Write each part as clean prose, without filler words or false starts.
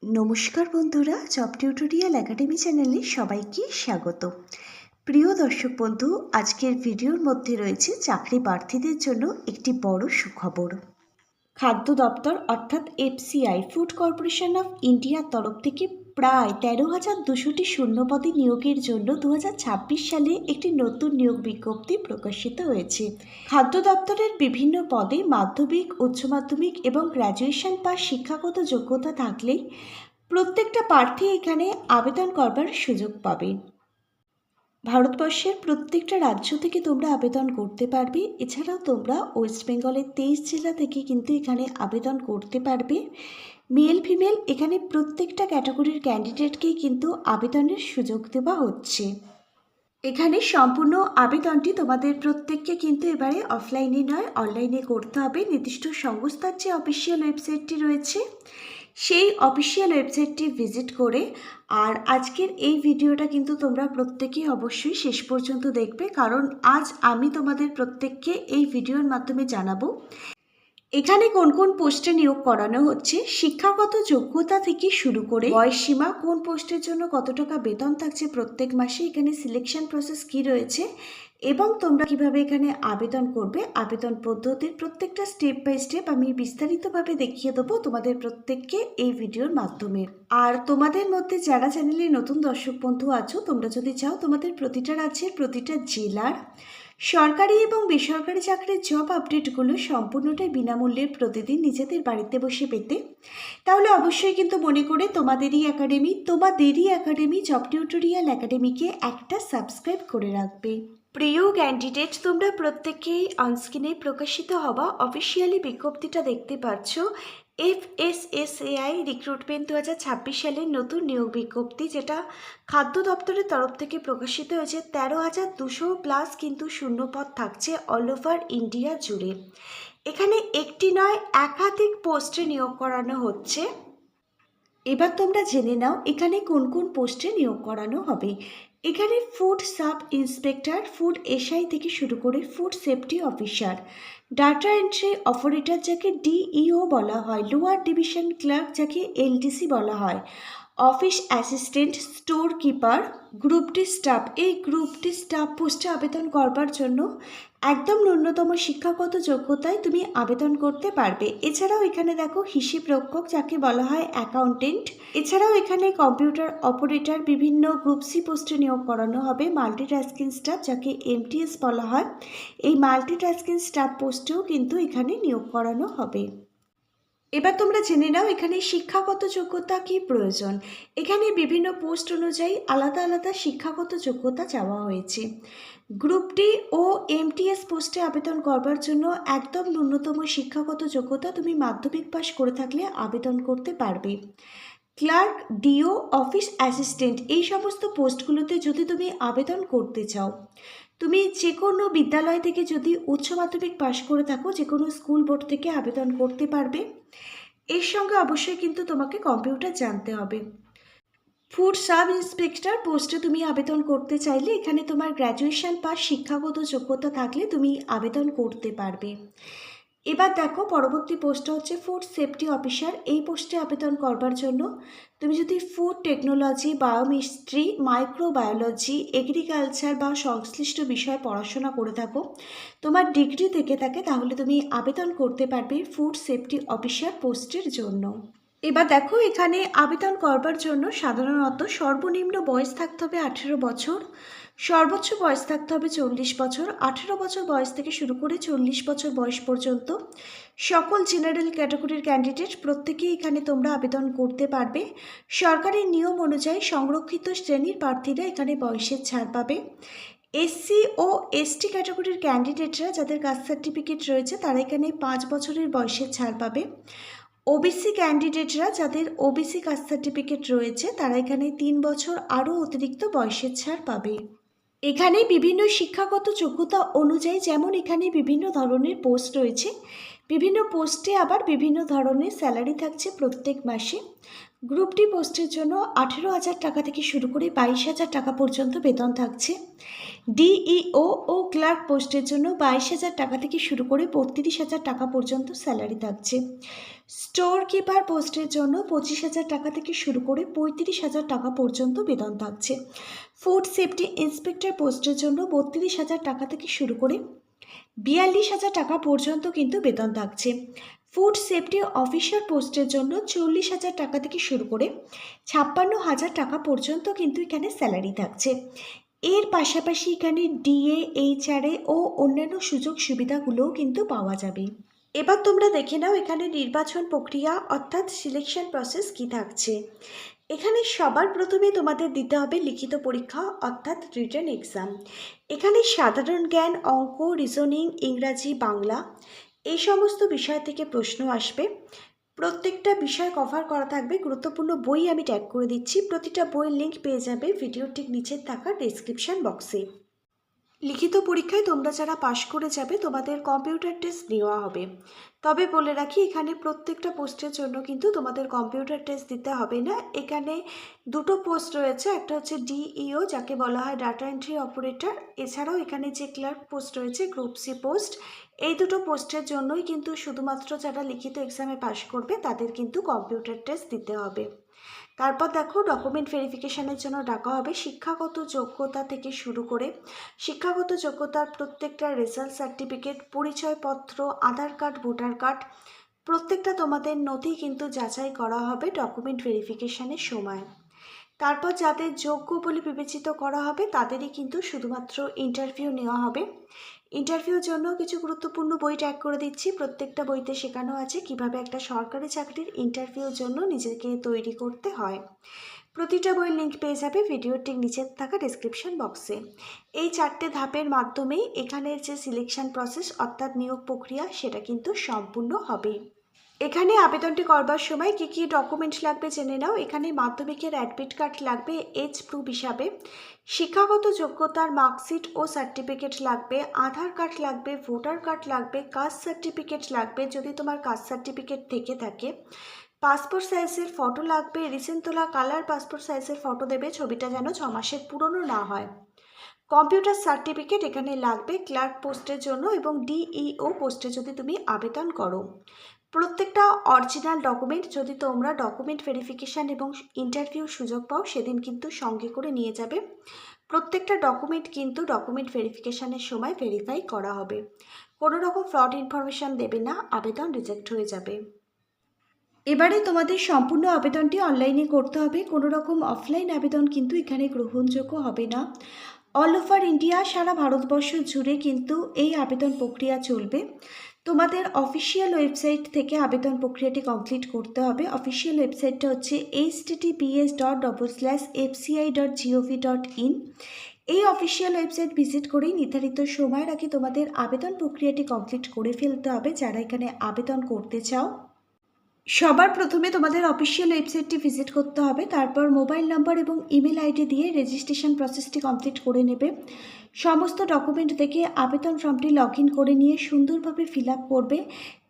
নমস্কার বন্ধুরা, job tutorial academy চ্যানেলে সবাইকে স্বাগত। প্রিয় দর্শক বন্ধু, আজকের ভিডিওর মধ্যে রয়েছে চাকরি প্রার্থীদের জন্য একটি বড় সুখবর। খাদ্য দপ্তর অর্থাৎ এফসিআই ফুড কর্পোরেশন অফ ইন্ডিয়ার তরফ থেকে প্রায় 13,200টি শূন্যপদে নিয়োগের জন্য 2026 সালে একটি নতুন নিয়োগ বিজ্ঞপ্তি প্রকাশিত হয়েছে। খাদ্য দপ্তরের বিভিন্ন পদে মাধ্যমিক, উচ্চ মাধ্যমিক এবং গ্র্যাজুয়েশন পাস শিক্ষাগত যোগ্যতা থাকলেই প্রত্যেকটা প্রার্থী এখানে আবেদন করবার সুযোগ পাবে। ভারতবর্ষের প্রত্যেকটা রাজ্য থেকে তোমরা আবেদন করতে পারবে। এছাড়াও তোমরা ওয়েস্ট বেঙ্গলের 23 জেলা থেকে কিন্তু এখানে আবেদন করতে পারবে। মেল ফিমেল এখানে প্রত্যেকটা ক্যাটাগরির ক্যান্ডিডেটকেই কিন্তু আবেদনের সুযোগ দেওয়া হচ্ছে। এখানে সম্পূর্ণ আবেদনটি তোমাদের প্রত্যেককে কিন্তু এবারে অফলাইনে নয় অনলাইনে করতে হবে। নির্দিষ্ট সংস্থার যে অফিসিয়াল ওয়েবসাইটটি রয়েছে সেই অফিসিয়াল ওয়েবসাইটটি ভিজিট করে, আর আজকের এই ভিডিওটা কিন্তু তোমরা প্রত্যেকেই অবশ্যই শেষ পর্যন্ত দেখবে, কারণ আজ আমি তোমাদের প্রত্যেককে এই ভিডিওর মাধ্যমে জানাবো এখানে কোন কোন পোস্টে নিয়োগ করানো হচ্ছে, শিক্ষাগত যোগ্যতা থেকে শুরু করে বয়সসীমা, কোন পোস্টের জন্য কত টাকা বেতন থাকছে প্রত্যেক মাসে, এখানে সিলেকশন প্রসেস কি রয়েছে এবং তোমরা কিভাবে এখানে আবেদন করবে, আবেদন পদ্ধতির প্রত্যেকটা স্টেপ বাই স্টেপ আমি বিস্তারিতভাবে দেখিয়ে দেবো তোমাদের প্রত্যেককে এই ভিডিওর মাধ্যমে। আর তোমাদের মধ্যে যারা চ্যানেলে নতুন দর্শক বন্ধু আছো, তোমরা যদি চাও তোমাদের প্রতিটা রাজ্যের প্রতিটা জেলার সরকারি এবং বেসরকারি চাকরির জব আপডেটগুলো সম্পূর্ণটাই বিনামূল্যে প্রতিদিন নিজেদের বাড়িতে বসে পেতে, তাহলে অবশ্যই কিন্তু মনে করে তোমাদেরই একাডেমি জব টিউটোরিয়াল একাডেমিকে একটা সাবস্ক্রাইব করে রাখবে। প্রিয় ক্যান্ডিডেট, তোমরা প্রত্যেকেই অনস্ক্রিনে প্রকাশিত হওয়া অফিসিয়ালি বিজ্ঞপ্তিটা দেখতে পাচ্ছ। এফএসএসএআই রিক্রুটমেন্ট 2026 সালের নতুন নিয়োগ বিজ্ঞপ্তি, যেটা খাদ্য দপ্তরের তরফ থেকে প্রকাশিত হয়েছে। 13,200 প্লাস কিন্তু শূন্যপদ থাকছে অল ওভার ইন্ডিয়া জুড়ে। এখানে একটি নয় একাধিক পোস্টে নিয়োগ করানো হচ্ছে। এবার তোমরা জেনে নাও এখানে কোন কোন পোস্টে নিয়োগ করানো হবে। এখানে food sub inspector, food SI থেকে শুরু করে food safety officer, data entry operator যাকে ডিইও বলা হয়, লোয়ার ডিভিশন ক্লার্ক যাকে এলডিসি বলা হয়, office assistant, store keeper, group D staff. এই গ্রুপ ডি স্টাফ পোস্টে আবেদন করবার জন্য একদম ন্যূনতম শিক্ষাগত যোগ্যতায় তুমি আবেদন করতে পারবে। এছাড়াও এখানে দেখো হিসাব রক্ষক যাকে বলা হয় অ্যাকাউন্টেন্ট, এছাড়াও এখানে কম্পিউটার অপারেটর, বিভিন্ন গ্রুপ সি পোস্টে নিয়োগ করানো হবে। মাল্টিটাস্কিং স্টাফ যাকে এমটিএস বলা হয়, এই মাল্টিটাস্কিং স্টাফ পোস্টেও কিন্তু এখানে নিয়োগ করানো হবে। এবার তোমরা জেনে নাও এখানে শিক্ষাগত যোগ্যতা কি প্রয়োজন। এখানে বিভিন্ন পোস্ট অনুযায়ী আলাদা আলাদা শিক্ষাগত যোগ্যতা চাওয়া হয়েছে। গ্রুপ ডি ও এমটিএস পোস্টে আবেদন করবার জন্য একদম ন্যূনতম শিক্ষাগত যোগ্যতা তুমি মাধ্যমিক পাস করে থাকলে আবেদন করতে পারবে। ক্লার্ক, ডিও, অফিস অ্যাসিস্ট্যান্ট এই সমস্ত পোস্টগুলোতে যদি তুমি আবেদন করতে চাও, তুমি যে কোনো বিদ্যালয় থেকে যদি উচ্চ মাধ্যমিক পাশ করে থাকো, যে কোনো স্কুল বোর্ড থেকে আবেদন করতে পারবে। এর সঙ্গে অবশ্যই কিন্তু তোমাকে কম্পিউটার জানতে হবে। ফুড সাব ইন্সপেক্টর পোস্টে তুমি আবেদন করতে চাইলে এখানে তোমার গ্র্যাজুয়েশন পাস শিক্ষাগত যোগ্যতা থাকলে তুমি আবেদন করতে পারবে। এবার দেখো পরবর্তী পোস্টটা হচ্ছে ফুড সেফটি অফিসার। এই পোস্টে আবেদন করবার জন্য তুমি যদি ফুড টেকনোলজি, বায়োমিস্ট্রি, মাইক্রোবায়োলজি, এগ্রিকালচার বা সংশ্লিষ্ট বিষয়ে পড়াশোনা করে থাকো, তোমার ডিগ্রি থেকে থাকে, তাহলে তুমি আবেদন করতে পারবে ফুড সেফটি অফিসার পোস্টের জন্য। এবার দেখো এখানে আবেদন করবার জন্য সাধারণত সর্বনিম্ন বয়স থাকতে হবে 18 বছর, সর্বোচ্চ বয়স থাকতে হবে 40 বছর। 18 বছর বয়স থেকে শুরু করে 40 বছর বয়স পর্যন্ত সকল জেনারেল ক্যাটাগরির ক্যান্ডিডেট প্রত্যেকেই এখানে তোমরা আবেদন করতে পারবে। সরকারি নিয়ম অনুযায়ী সংরক্ষিত শ্রেণীর প্রার্থীরা এখানে বয়সের ছাড় পাবে। এসসি ও এসটি ক্যাটাগরির ক্যান্ডিডেটরা যাদের কাস্ট সার্টিফিকেট রয়েছে তারা এখানে 5 বছরের বয়সের ছাড় পাবে। ওবিসি ক্যান্ডিডেটরা যাদের ওবিসি কাস্ট সার্টিফিকেট রয়েছে তারা এখানে 3 বছর আরও অতিরিক্ত বয়সের ছাড় পাবে। এখানে বিভিন্ন শিক্ষাগত যোগ্যতা অনুযায়ী, যেমন এখানে বিভিন্ন ধরনের পোস্ট রয়েছে, বিভিন্ন পোস্টে আবার বিভিন্ন ধরনের স্যালারি থাকছে প্রত্যেক মাসে। গ্রুপ ডি পোস্টের জন্য 18,000 টাকা থেকে শুরু করে 22,000 টাকা পর্যন্ত বেতন থাকছে। ডিইও ও ক্লার্ক পোস্টের জন্য 22,000 টাকা থেকে শুরু করে 32,000 টাকা পর্যন্ত স্যালারি থাকছে। স্টোর কিপার পোস্টের জন্য 25,000 টাকা থেকে শুরু করে 35,000 টাকা পর্যন্ত বেতন থাকছে। ফুড সেফটি ইন্সপেক্টর পোস্টের জন্য 32,000 টাকা থেকে শুরু করে 42,000 টাকা পর্যন্ত কিন্তু বেতন থাকছে। ফুড সেফটি অফিসার পোস্টের জন্য 40,000 টাকা থেকে শুরু করে 56,000 টাকা পর্যন্ত কিন্তু এখানে স্যালারি থাকছে। এর পাশাপাশি এখানে ডিএ, এইচআরএ ও অন্যান্য সুযোগ সুবিধাগুলোও কিন্তু পাওয়া যাবে। এবার তোমরা দেখে নাও এখানে নির্বাচন প্রক্রিয়া অর্থাৎ সিলেকশন প্রসেস কি থাকছে। এখানে সবার প্রথমে তোমাদের দিতে হবে লিখিত পরীক্ষা অর্থাৎ রিটেন এক্সাম। এখানে সাধারণ জ্ঞান, অঙ্ক, রিজনিং, ইংরাজি, বাংলা এই সমস্ত বিষয় থেকে প্রশ্ন আসবে। প্রত্যেকটা বিষয় কভার করা থাকবে। গুরুত্বপূর্ণ বই আমি ট্যাগ করে দিচ্ছি, প্রতিটা বইয়ের লিঙ্ক পেয়ে যাবে ভিডিওর ঠিক নিচে থাকা ডেসক্রিপশন বক্সে। লিখিত পরীক্ষায় তোমরা যারা পাশ করে যাবে তোমাদের কম্পিউটার টেস্ট নেওয়া হবে। তবে বলে রাখি এখানে প্রত্যেকটা পোস্টের জন্য কিন্তু তোমাদের কম্পিউটার টেস্ট দিতে হবে না। এখানে দুটো পোস্ট রয়েছে, একটা হচ্ছে ডিইও যাকে বলা হয় ডাটা এন্ট্রি অপারেটর, এছাড়াও এখানে যে ক্লার্ক পোস্ট রয়েছে গ্রুপ সি পোস্ট। এই দুটো পোস্টের জন্যই কিন্তু শুধুমাত্র যারা লিখিত এক্সামে পাশ করবে তাদের কিন্তু কম্পিউটার টেস্ট দিতে হবে। তারপর দেখো ডকুমেন্ট ভেরিফিকেশানের জন্য ডাকা হবে। শিক্ষাগত যোগ্যতা থেকে শুরু করে শিক্ষাগত যোগ্যতার প্রত্যেকটা রেজাল্ট সার্টিফিকেট, পরিচয়পত্র, আধার কার্ড, ভোটার কার্ড প্রত্যেকটা তোমাদের নথি কিন্তু যাচাই করা হবে ডকুমেন্ট ভেরিফিকেশানের সময়। তারপর যাদের যোগ্য বলে বিবেচিত করা হবে তাদেরই কিন্তু শুধুমাত্র ইন্টারভিউ নেওয়া হবে। ইন্টারভিউর জন্য কিছু গুরুত্বপূর্ণ বই ট্যাগ করে দিচ্ছি। প্রত্যেকটা বইতে শেখানো আছে কিভাবে একটা সরকারি চাকরির ইন্টারভিউর জন্য নিজেকে তৈরি করতে হয়। প্রতিটা বইয়ের লিঙ্ক পেয়ে যাবে ভিডিওর ঠিক নিচে থাকা ডেসক্রিপশন বক্সে। এই 4টে ধাপের মাধ্যমেই এখানের যে সিলেকশন প্রসেস অর্থাৎ নিয়োগ প্রক্রিয়া সেটা কিন্তু সম্পূর্ণ হবে। এখানে আবেদনটি করবার সময় কী কী ডকুমেন্ট লাগবে জেনে নাও। এখানে মাধ্যমিকের অ্যাডমিট কার্ড লাগবে এজ প্রুফ হিসাবে, শিক্ষাগত যোগ্যতার মার্কশিট ও সার্টিফিকেট লাগবে, আধার কার্ড লাগবে, ভোটার কার্ড লাগবে, কাস্ট সার্টিফিকেট লাগবে যদি তোমার কাস্ট সার্টিফিকেট থেকে থাকে, পাসপোর্ট সাইজের ফটো লাগবে, রিসেন্ট তোলা কালার পাসপোর্ট সাইজের ফটো দেবে, ছবিটা যেন 6 মাসের পুরনো না হয়। কম্পিউটার সার্টিফিকেট এখানে লাগবে ক্লার্ক পোস্টের জন্য এবং ডিইও পোস্টে যদি তুমি আবেদন করো। প্রত্যেকটা অরিজিনাল ডকুমেন্ট যদি তোমরা ডকুমেন্ট ভেরিফিকেশান এবং ইন্টারভিউ সুযোগ পাও সেদিন কিন্তু সঙ্গে করে নিয়ে যাবে। প্রত্যেকটা ডকুমেন্ট কিন্তু ডকুমেন্ট ভেরিফিকেশানের সময় ভেরিফাই করা হবে। কোনো রকম ফ্রড ইনফরমেশান দেবে না, আবেদন রিজেক্ট হয়ে যাবে। এবারে তোমাদের সম্পূর্ণ আবেদনটি অনলাইনে করতে হবে, কোনো রকম অফলাইন আবেদন কিন্তু এখানে গ্রহণযোগ্য হবে না। অল ওভার ইন্ডিয়া সারা ভারতবর্ষ জুড়ে কিন্তু এই আবেদন প্রক্রিয়া চলবে। তোমাদের অফিসিয়াল ওয়েবসাইট থেকে আবেদন প্রক্রিয়াটি কমপ্লিট করতে হবে। অফিসিয়াল ওয়েবসাইটটা হচ্ছে https://fci.gov.in। এই অফিসিয়াল ওয়েবসাইট ভিজিট করেই নির্ধারিত সময়ের আগে তোমাদের আবেদন প্রক্রিয়াটি কমপ্লিট করে ফেলতে হবে যারা এখানে আবেদন করতে চাও। সবার প্রথমে তোমাদের অফিসিয়াল ওয়েবসাইটটি ভিজিট করতে হবে, তারপর মোবাইল নাম্বার এবং ইমেল আইডি দিয়ে রেজিস্ট্রেশন প্রসেসটি কমপ্লিট করে নেবে। সমস্ত ডকুমেন্ট থেকে আবেদন ফর্মটি লগ ইন করে নিয়ে সুন্দরভাবে ফিল আপ করবে।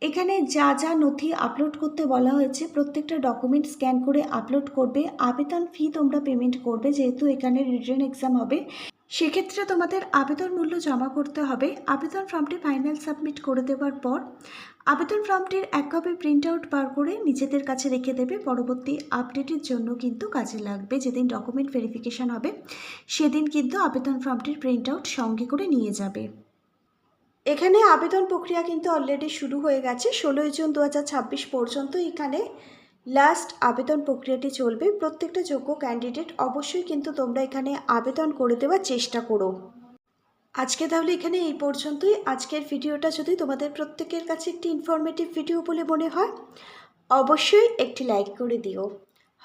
এখানে যা যা নথি আপলোড করতে বলা হয়েছে প্রত্যেকটা ডকুমেন্ট স্ক্যান করে আপলোড করবে। আবেদন ফি তোমরা পেমেন্ট করবে, যেহেতু এখানে রিটেন এক্সাম হবে সেক্ষেত্রে তোমাদের আবেদন মূল্য জমা করতে হবে। আবেদন ফর্মটি ফাইনাল সাবমিট করে দেওয়ার পর আবেদন ফর্মটির এক কপি প্রিন্ট আউট বার করে নিজেদের কাছে রেখে দেবে। পরবর্তী আপডেটের জন্য কিন্তু কাজে লাগবে। যেদিন ডকুমেন্ট ভেরিফিকেশান হবে সেদিন কিন্তু আবেদন ফর্মটির প্রিন্ট আউট সঙ্গে করে নিয়ে যাবে। এখানে আবেদন প্রক্রিয়া কিন্তু অলরেডি শুরু হয়ে গেছে। 16 জুন 2026 পর্যন্ত এখানে লাস্ট আবেদন প্রক্রিয়াটি চলবে। প্রত্যেকটা যোগ্য ক্যান্ডিডেট অবশ্যই কিন্তু তোমরা এখানে আবেদন করে দেওয়ার চেষ্টা করো। আজকে তাহলে এখানে এই পর্যন্তই। আজকের ভিডিওটা যদি তোমাদের প্রত্যেকের কাছে একটি ইনফরমেটিভ ভিডিও বলে মনে হয় অবশ্যই একটি লাইক করে দিও।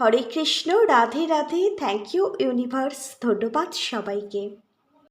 Hare Krishna, Radhe Radhe, thank you universe, ধন্যবাদ সবাইকে।